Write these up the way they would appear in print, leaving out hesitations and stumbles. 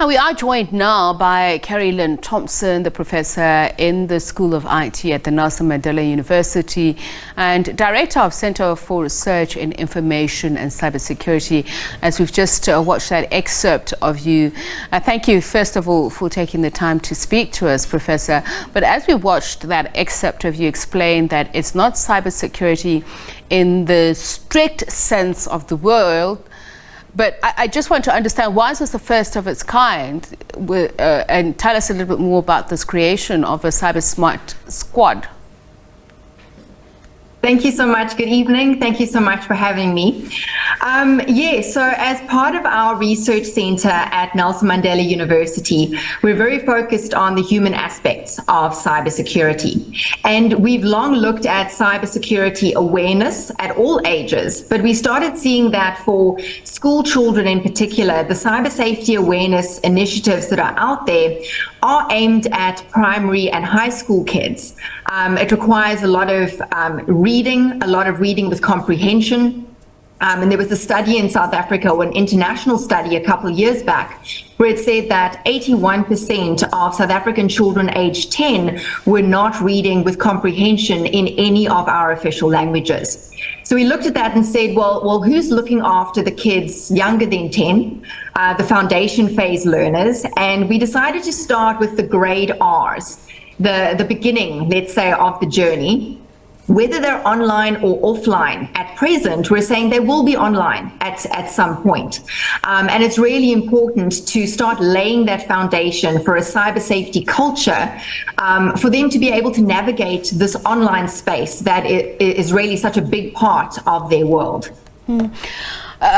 And we are joined now by Kerry-Lynn Thomson, the professor in the School of IT at the Nelson Mandela University and Director of Center for Research in Information and Cybersecurity. As we've just watched that excerpt of you, thank you first of all for taking the time to speak to us, Professor. But as we watched that excerpt of you explain that it's not cybersecurity in the strict sense of the word, but I just want to understand, why is this the first of its kind? And tell us a little bit more about this creation of a Cyber Smart Squad. Thank you so much. Good evening. Thank you so much for having me. So as part of our research center at Nelson Mandela University, we're very focused on the human aspects of cybersecurity. And we've long looked at cybersecurity awareness at all ages, but we started seeing that for school children in particular, the cyber safety awareness initiatives that are out there are aimed at primary and high school kids. It requires a lot of reading with comprehension. And there was a study in South Africa, or an international study a couple of years back, where it said that 81% of South African children aged 10 were not reading with comprehension in any of our official languages. So we looked at that and said, well, who's looking after the kids younger than 10, the foundation phase learners? And we decided to start with the grade Rs, the beginning, let's say, of the journey. Whether they're online or offline, at present, we're saying they will be online at some point. And it's really important to start laying that foundation for a cyber safety culture, for them to be able to navigate this online space that is really such a big part of their world.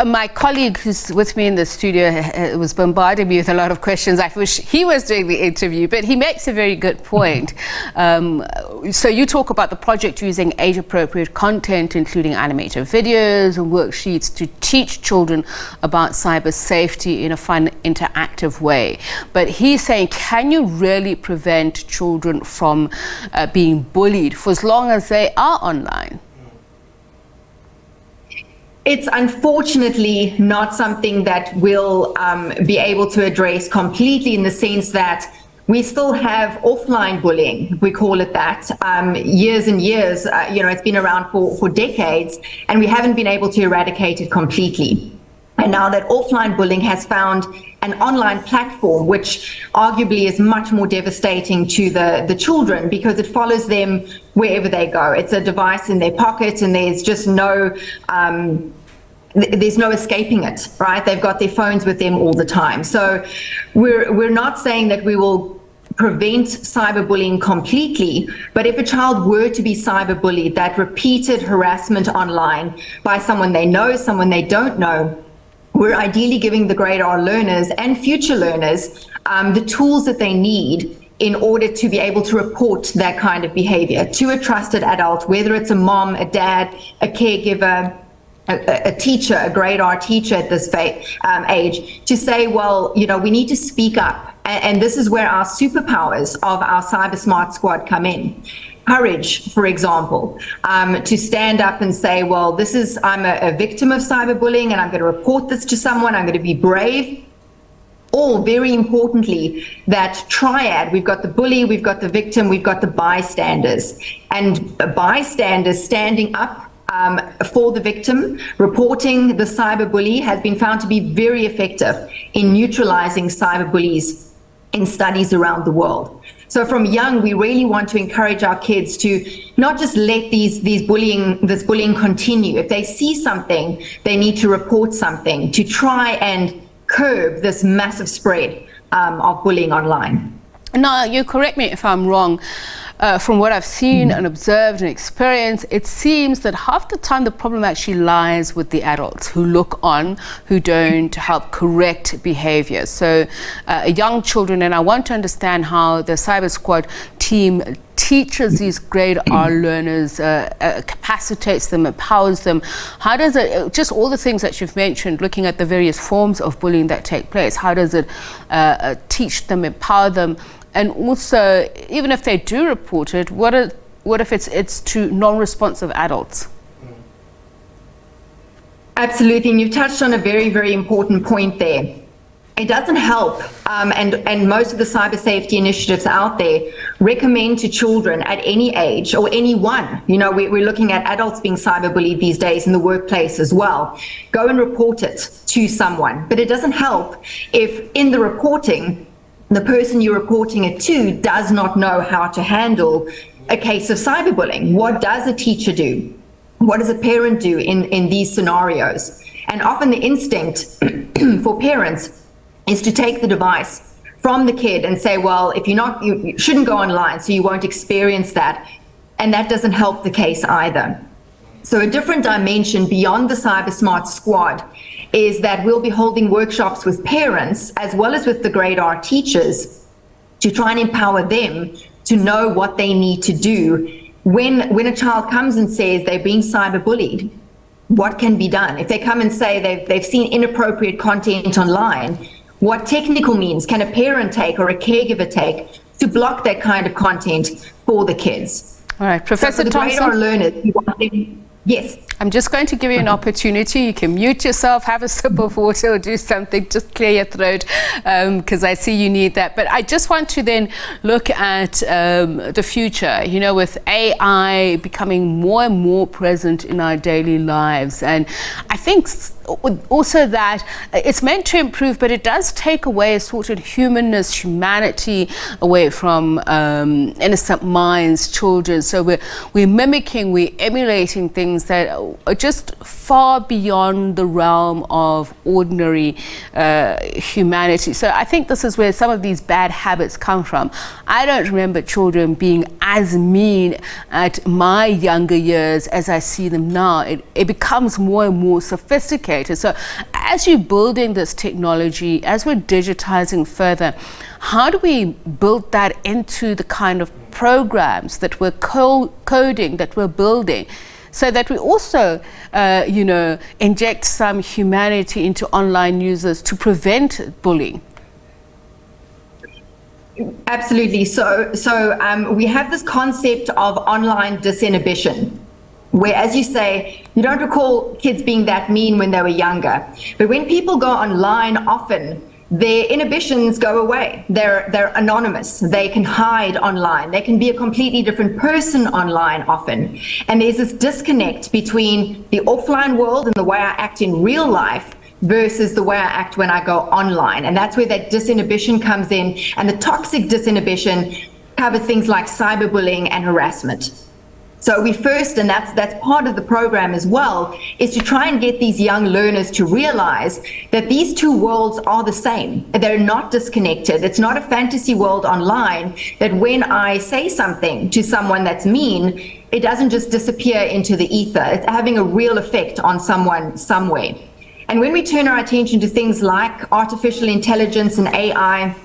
My colleague who's with me in the studio was bombarding me with a lot of questions. I wish he was doing the interview, but he makes a very good point. So you talk about the project using age-appropriate content, including animated videos and worksheets to teach children about cyber safety in a fun, interactive way. But he's saying, can you really prevent children from being bullied for as long as they are online? It's unfortunately not something that we'll be able to address completely, in the sense that we still have offline bullying, we call it that, years and years. It's been around for decades, and we haven't been able to eradicate it completely. And now that offline bullying has found an online platform, which arguably is much more devastating to the children, because it follows them wherever they go. It's a device in their pocket, and there's just there's no escaping it, right? They've got their phones with them all the time. So we're not saying that we will prevent cyberbullying completely, but if a child were to be cyberbullied, that repeated harassment online by someone they know, someone they don't know, we're ideally giving the grade R learners and future learners the tools that they need in order to be able to report that kind of behavior to a trusted adult, whether it's a mom, a dad, a caregiver, a teacher, a grade R teacher at this age, to say, well, we need to speak up. And this is where our superpowers of our Cyber Smart Squad come in. Courage, for example, to stand up and say, well, I'm a victim of cyberbullying, and I'm going to report this to someone. I'm going to be brave. Or, very importantly, that triad. We've got the bully, we've got the victim, we've got the bystanders. And bystanders standing up for the victim, reporting the cyberbully, has been found to be very effective in neutralizing cyberbullies in studies around the world. So from young, we really want to encourage our kids to not just let this bullying continue. If they see something, they need to report something to try and curb this massive spread of bullying online. Now, you correct me if I'm wrong. From what I've seen and observed and experienced, it seems that half the time the problem actually lies with the adults who look on, who don't help correct behavior. So young children, and I want to understand how the Cyber Squad team teaches these grade R learners, capacitates them, empowers them. How does it, just all the things that you've mentioned, looking at the various forms of bullying that take place, how does it teach them, empower them? And also, even if they do report it, what if it's to non-responsive adults? Absolutely, and you've touched on a very, very important point there. It doesn't help, and most of the cyber safety initiatives out there recommend to children at any age, or anyone, we're looking at adults being cyberbullied these days in the workplace as well, go and report it to someone. But it doesn't help if in the reporting, the person you're reporting it to does not know how to handle a case of cyberbullying. What does a teacher do? What does a parent do in these scenarios? And often the instinct for parents is to take the device from the kid and say, well, if you shouldn't go online, so you won't experience that. And that doesn't help the case either. So a different dimension beyond the Cyber Smart Squad is that we'll be holding workshops with parents as well as with the grade R teachers to try and empower them to know what they need to do when a child comes and says they're being cyberbullied. What can be done? If they come and say they've seen inappropriate content online, what technical means can a parent take or a caregiver take to block that kind of content for the kids? All right, Professor Thomson. So for the grade R learners, we want them, yes. I'm just going to give you an opportunity. You can mute yourself, have a sip of water, or do something, just clear your throat, because I see you need that. But I just want to then look at the future, with AI becoming more and more present in our daily lives. And I think also that it's meant to improve, but it does take away a sort of humanness, humanity away from innocent minds, children. So we're mimicking, we're emulating things that are just far beyond the realm of ordinary humanity. So I think this is where some of these bad habits come from. I don't remember children being as mean at my younger years as I see them now. It becomes more and more sophisticated. So as you're building this technology, as we're digitizing further, how do we build that into the kind of programs that we're coding, that we're building, so that we also, inject some humanity into online users to prevent bullying? Absolutely. So we have this concept of online disinhibition, where, as you say, you don't recall kids being that mean when they were younger. But when people go online often, their inhibitions go away. They're anonymous. They can hide online. They can be a completely different person online often. And there's this disconnect between the offline world and the way I act in real life versus the way I act when I go online. And that's where that disinhibition comes in. And the toxic disinhibition covers things like cyberbullying and harassment. So we first, and that's part of the program as well, is to try and get these young learners to realize that these two worlds are the same. They're not disconnected. It's not a fantasy world online that when I say something to someone that's mean, it doesn't just disappear into the ether. It's having a real effect on someone somewhere. And when we turn our attention to things like artificial intelligence and AI,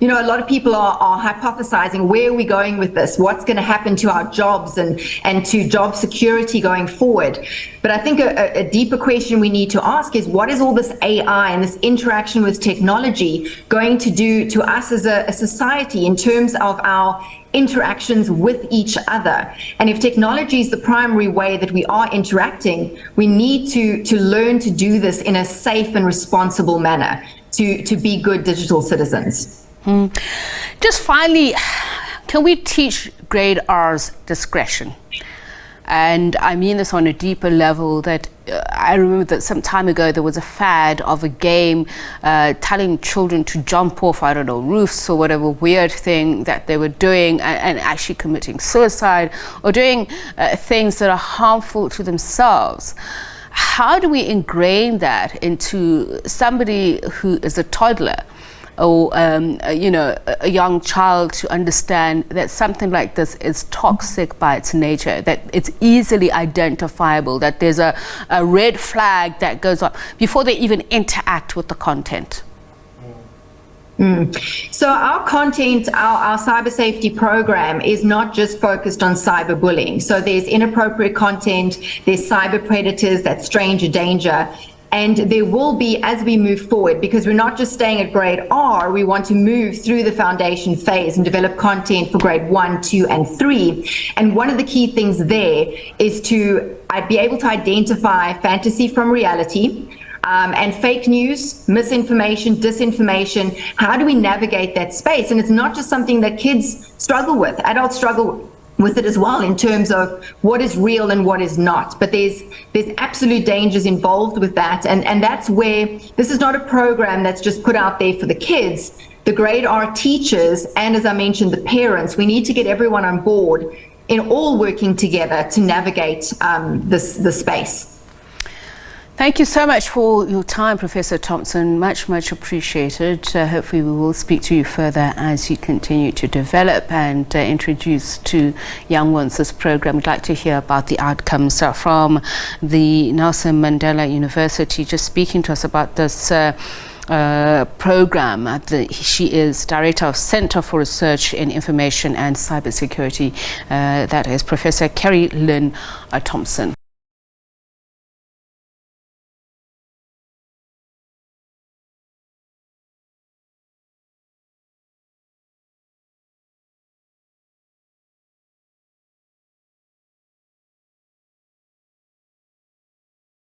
a lot of people are hypothesizing, where are we going with this? What's going to happen to our jobs and to job security going forward? But I think a deeper question we need to ask is, what is all this AI and this interaction with technology going to do to us as a society in terms of our interactions with each other? And if technology is the primary way that we are interacting, we need to learn to do this in a safe and responsible manner to be good digital citizens. Just finally, can we teach grade R's discretion? And I mean this on a deeper level, that I remember that some time ago there was a fad of a game telling children to jump off, I don't know, roofs or whatever weird thing that they were doing, and actually committing suicide or doing things that are harmful to themselves. How do we ingrain that into somebody who is a toddler or a young child, to understand that something like this is toxic by its nature, that it's easily identifiable, that there's a red flag that goes on before they even interact with the content? So our content, our cyber safety program is not just focused on cyberbullying. So there's inappropriate content, there's cyber predators, that's stranger danger. And there will be, as we move forward, because we're not just staying at grade R, we want to move through the foundation phase and develop content for grade 1, 2, and 3. And one of the key things there is to be able to identify fantasy from reality, and fake news, misinformation, disinformation. How do we navigate that space? And it's not just something that kids struggle with. Adults struggle with it as well, in terms of what is real and what is not. But there's absolute dangers involved with that. And that's where this is not a program that's just put out there for the kids. The grade R teachers, and as I mentioned, the parents, we need to get everyone on board in all working together to navigate the space. Thank you so much for your time, Professor Thomson. Much, much appreciated. Hopefully we will speak to you further as you continue to develop and introduce to young ones this program. We'd like to hear about the outcomes from the Nelson Mandela University, just speaking to us about this program. She is Director of Center for Research in Information and Cybersecurity. That is Professor Kerry-Lynn Thomson.